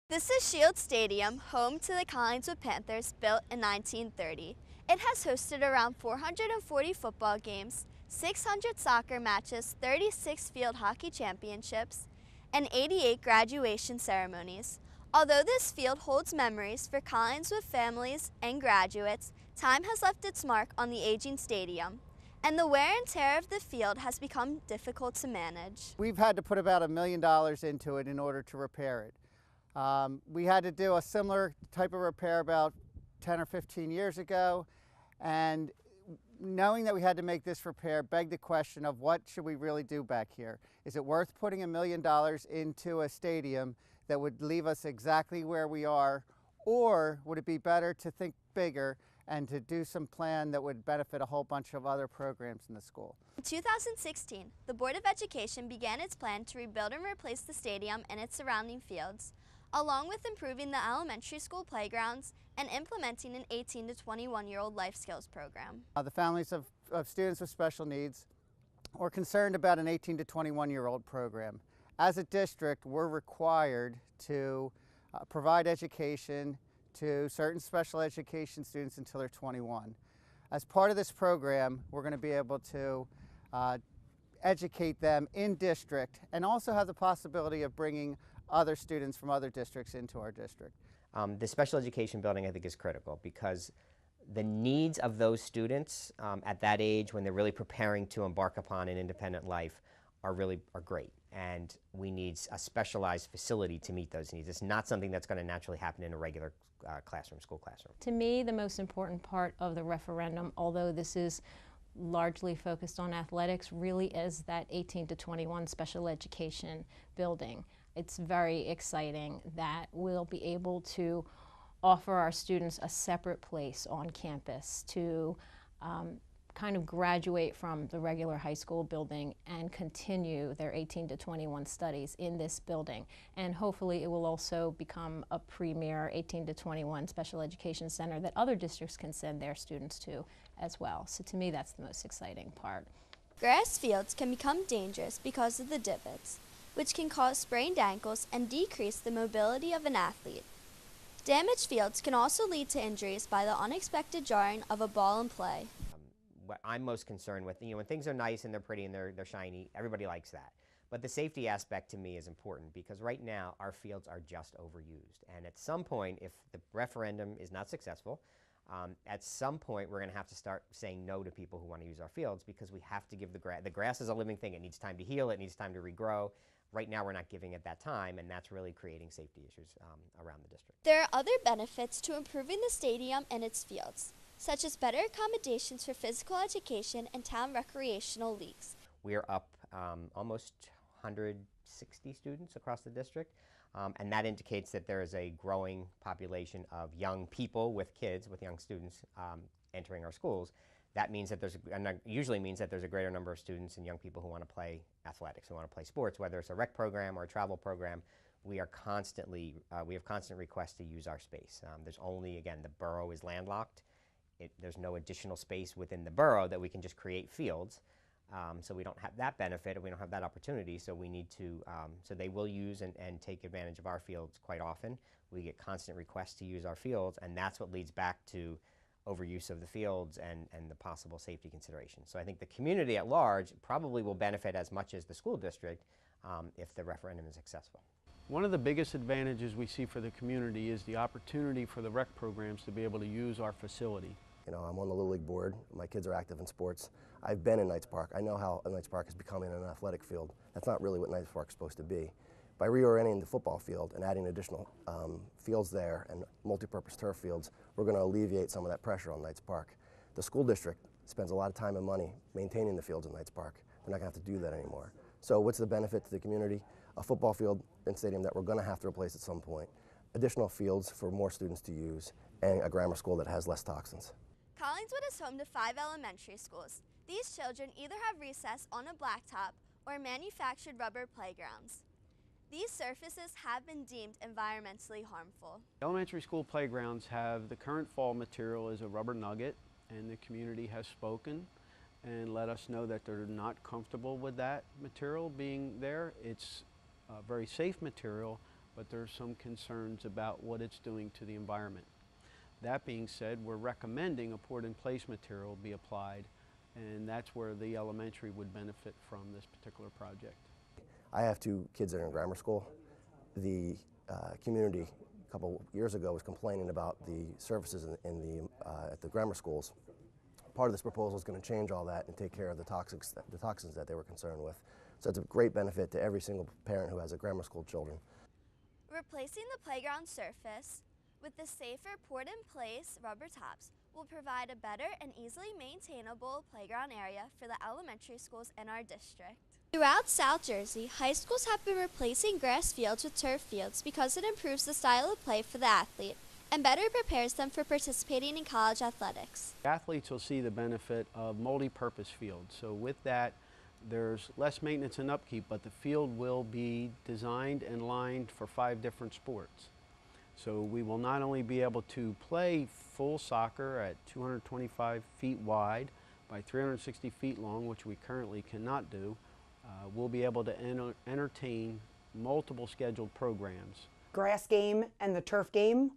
This is Shield Stadium, home to the Collingswood Panthers, built in 1930. It has hosted around 440 football games, 600 soccer matches, 36 field hockey championships, and 88 graduation ceremonies. Although this field holds memories for Collingswood families and graduates, time has left its mark on the aging stadium, and the wear and tear of the field has become difficult to manage. We've had to put about $1 million into it in order to repair it. We had to do a similar type of repair about 10 or 15 years ago, and knowing that we had to make this repair begged the question of what should we really do back here? Is it worth putting $1 million into a stadium that would leave us exactly where we are, or would it be better to think bigger and to do some plan that would benefit a whole bunch of other programs in the school? In 2016, the Board of Education began its plan to rebuild and replace the stadium and its surrounding fields, along with improving the elementary school playgrounds and implementing an 18 to 21-year-old life skills program. The families of students with special needs were concerned about an 18 to 21-year-old program. As a district, we're required to provide education to certain special education students until they're 21. As part of this program, we're going to be able to educate them in district and also have the possibility of bringing other students from other districts into our district. The special education building, I think, is critical because the needs of those students at that age, when they're really preparing to embark upon an independent life, are great. And we need a specialized facility to meet those needs. It's not something that's going to naturally happen in a regular school classroom. To me, the most important part of the referendum, although this is largely focused on athletics, really is that 18 to 21 special education building. It's very exciting that we'll be able to offer our students a separate place on campus to kind of graduate from the regular high school building and continue their 18 to 21 studies in this building. And hopefully it will also become a premier 18 to 21 special education center that other districts can send their students to as well. So to me, that's the most exciting part. Grass fields can become dangerous because of the divots, which can cause sprained ankles and decrease the mobility of an athlete. Damaged fields can also lead to injuries by the unexpected jarring of a ball in play. What I'm most concerned with, when things are nice and they're pretty and they're shiny, everybody likes that. But the safety aspect to me is important because right now our fields are just overused. And at some point, if the referendum is not successful, at some point we're going to have to start saying no to people who want to use our fields because we have to give the grass is a living thing. It needs time to heal. It needs time to regrow. Right now we're not giving it that time, and that's really creating safety issues around the district. There are other benefits to improving the stadium and its fields, such as better accommodations for physical education and town recreational leagues. We are up almost 160 students across the district, and that indicates that there is a growing population of young people with kids, with young students entering our schools. That means that usually means that there's a greater number of students and young people who want to play athletics, who want to play sports, whether it's a rec program or a travel program. We have constant requests to use our space. There's only, again, the borough is landlocked. There's no additional space within the borough that we can just create fields. So we don't have that benefit, and we don't have that opportunity, so we need to, so they will use and take advantage of our fields quite often. We get constant requests to use our fields, and that's what leads back to overuse of the fields and the possible safety considerations. So I think the community at large probably will benefit as much as the school district if the referendum is successful. One of the biggest advantages we see for the community is the opportunity for the rec programs to be able to use our facility. I'm on the Little League board. My kids are active in sports. I've been in Knights Park. I know how Knights Park is becoming an athletic field. That's not really what Knights Park is supposed to be. By reorienting the football field and adding additional fields there and multi-purpose turf fields, we're going to alleviate some of that pressure on Knights Park. The school district spends a lot of time and money maintaining the fields in Knights Park. They're not going to have to do that anymore. So what's the benefit to the community? A football field and stadium that we're going to have to replace at some point, additional fields for more students to use, and a grammar school that has less toxins. Collingswood is home to 5 elementary schools. These children either have recess on a blacktop or manufactured rubber playgrounds. These surfaces have been deemed environmentally harmful. Elementary school playgrounds have the current fall material is a rubber nugget, and the community has spoken and let us know that they're not comfortable with that material being there. It's a very safe material, but there's some concerns about what it's doing to the environment. That being said, we're recommending a poured-in-place material be applied, and that's where the elementary would benefit from this particular project. I have two kids that are in grammar school. The community a couple years ago was complaining about the surfaces at the grammar schools. Part of this proposal is going to change all that and take care of the toxins that they were concerned with. So it's a great benefit to every single parent who has a grammar school children. Replacing the playground surface with the safer poured-in-place rubber tops will provide a better and easily maintainable playground area for the elementary schools in our district. Throughout South Jersey, high schools have been replacing grass fields with turf fields because it improves the style of play for the athlete and better prepares them for participating in college athletics. Athletes will see the benefit of multi-purpose fields. So with that, there's less maintenance and upkeep, but the field will be designed and lined for 5 different sports. So we will not only be able to play full soccer at 225 feet wide by 360 feet long, which we currently cannot do, we'll be able to entertain multiple scheduled programs. Grass game and the turf game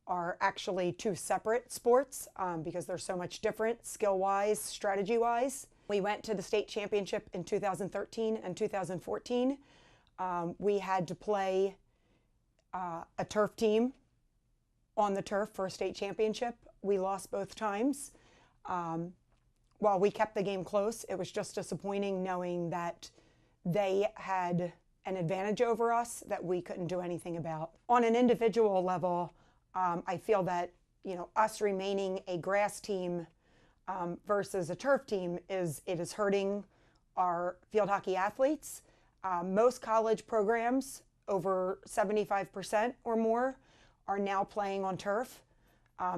are actually 2 separate sports because they're so much different skill-wise, strategy-wise. We went to the state championship in 2013 and 2014. We had to play a turf team on the turf for a state championship. We lost both times. While we kept the game close, it was just disappointing knowing that they had an advantage over us that we couldn't do anything about. On an individual level, I feel that us remaining a grass team versus a turf team is hurting our field hockey athletes. Most college programs, over 75% or more, are now playing on turf.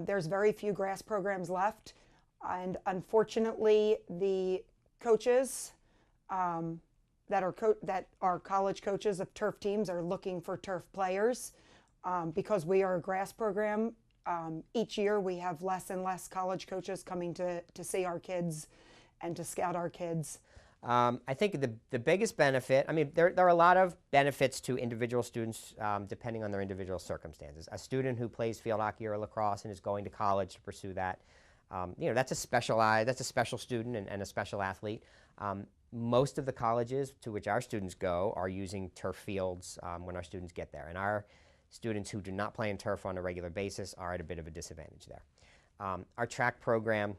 There's very few grass programs left, and unfortunately, the coaches that are college coaches of turf teams are looking for turf players. Because we are a grass program, each year we have less and less college coaches coming to see our kids and to scout our kids. I think the biggest benefit, there are a lot of benefits to individual students depending on their individual circumstances. A student who plays field hockey or lacrosse and is going to college to pursue that, that's a special student and a special athlete. Most of the colleges to which our students go are using turf fields when our students get there. And our students who do not play in turf on a regular basis are at a bit of a disadvantage there. Our track program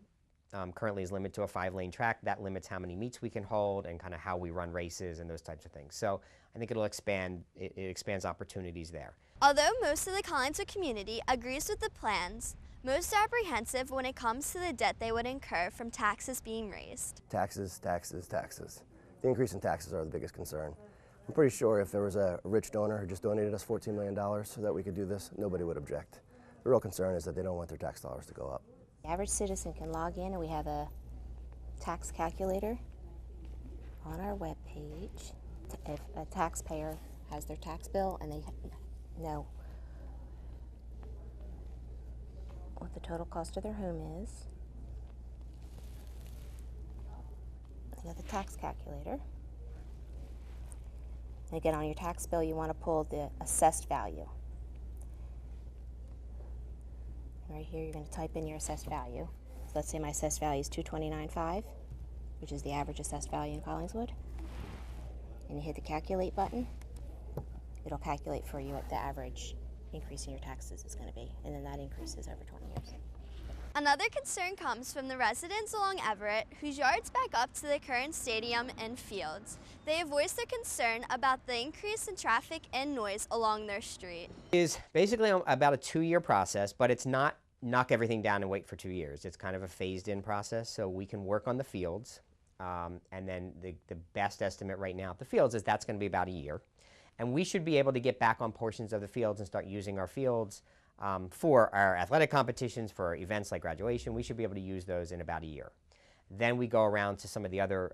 currently is limited to a 5-lane track. That limits how many meets we can hold and kind of how we run races and those types of things. So I think it expands opportunities there. Although most of the Collingswood community agrees with the plans, most are apprehensive when it comes to the debt they would incur from taxes being raised. Taxes, taxes, taxes. The increase in taxes are the biggest concern. I'm pretty sure if there was a rich donor who just donated us $14 million so that we could do this, nobody would object. The real concern is that they don't want their tax dollars to go up. The average citizen can log in, and we have a tax calculator on our webpage. If a taxpayer has their tax bill and they know what the total cost of their home is, you have the tax calculator. And again, on your tax bill, you want to pull the assessed value. Right here, you're going to type in your assessed value. So let's say my assessed value is $229.5, which is the average assessed value in Collingswood. And you hit the calculate button. It'll calculate for you what the average increase in your taxes is going to be, and then that increases over 20 years. Another concern comes from the residents along Everett whose yards back up to the current stadium and fields. They have voiced their concern about the increase in traffic and noise along their street. It is basically about a 2-year process, but it's not knock everything down and wait for 2 years. It's kind of a phased-in process, so we can work on the fields, and then the best estimate right now at the fields is that's going to be about a year. And we should be able to get back on portions of the fields and start using our fields for our athletic competitions, for events like graduation. We should be able to use those in about a year. Then we go around to some of the other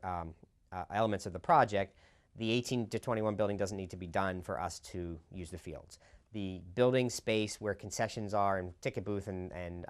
elements of the project. The 18 to 21 building doesn't need to be done for us to use the fields. the building space where concessions are and ticket booth and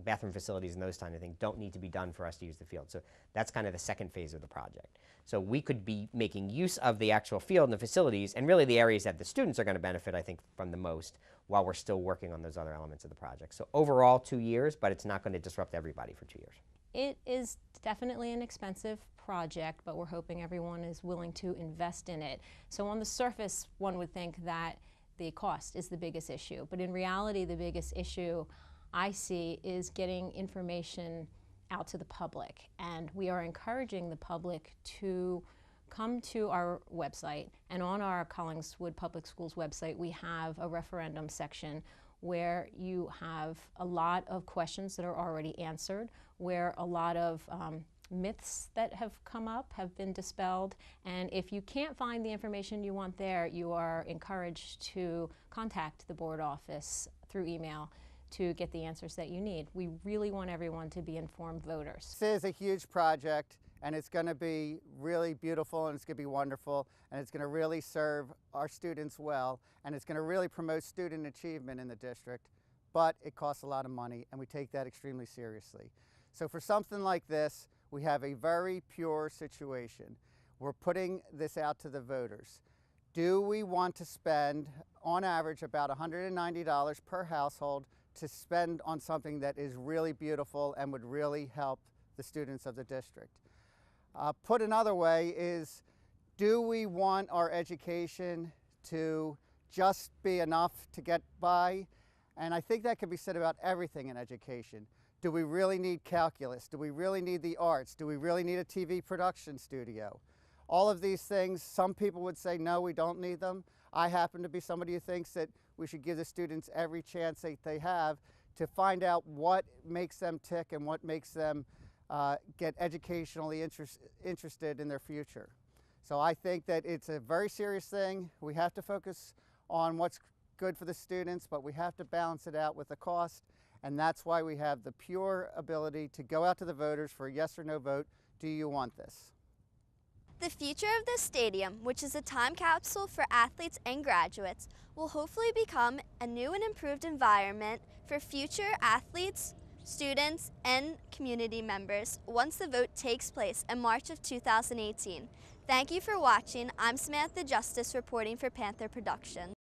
bathroom facilities and those kind of things don't need to be done for us to use the field. So that's kind of the second phase of the project. So we could be making use of the actual field and the facilities and really the areas that the students are going to benefit, I think, from the most while we're still working on those other elements of the project. So overall 2 years, but it's not going to disrupt everybody for 2 years. It is definitely an expensive project, but we're hoping everyone is willing to invest in it. So on the surface, one would think that the cost is the biggest issue, but in reality, the biggest issue I see is getting information out to the public. And we are encouraging the public to come to our website, and on our Collingswood Public Schools website, we have a referendum section where you have a lot of questions that are already answered, where a lot of myths that have come up have been dispelled. And if you can't find the information you want there, you are encouraged to contact the board office through email to get the answers that you need. We really want everyone to be informed voters. This is a huge project, and it's going to be really beautiful, and it's going to be wonderful, and it's going to really serve our students well, and it's going to really promote student achievement in the district, but it costs a lot of money, and we take that extremely seriously. So for something like this, we have a very pure situation. We're putting this out to the voters. Do we want to spend, on average, about $190 per household to spend on something that is really beautiful and would really help the students of the district? Put another way is, do we want our education to just be enough to get by? And I think that could be said about everything in education. Do we really need calculus? Do we really need the arts? Do we really need a TV production studio? All of these things, some people would say, no, we don't need them. I happen to be somebody who thinks that we should give the students every chance that they have to find out what makes them tick and what makes them get educationally interested in their future. So I think that it's a very serious thing. We have to focus on what's good for the students, but we have to balance it out with the cost. And that's why we have the pure ability to go out to the voters for a yes or no vote. Do you want this? The future of this stadium, which is a time capsule for athletes and graduates, will hopefully become a new and improved environment for future athletes, students, and community members once the vote takes place in March of 2018. Thank you for watching. I'm Samantha Justice reporting for Panther Productions.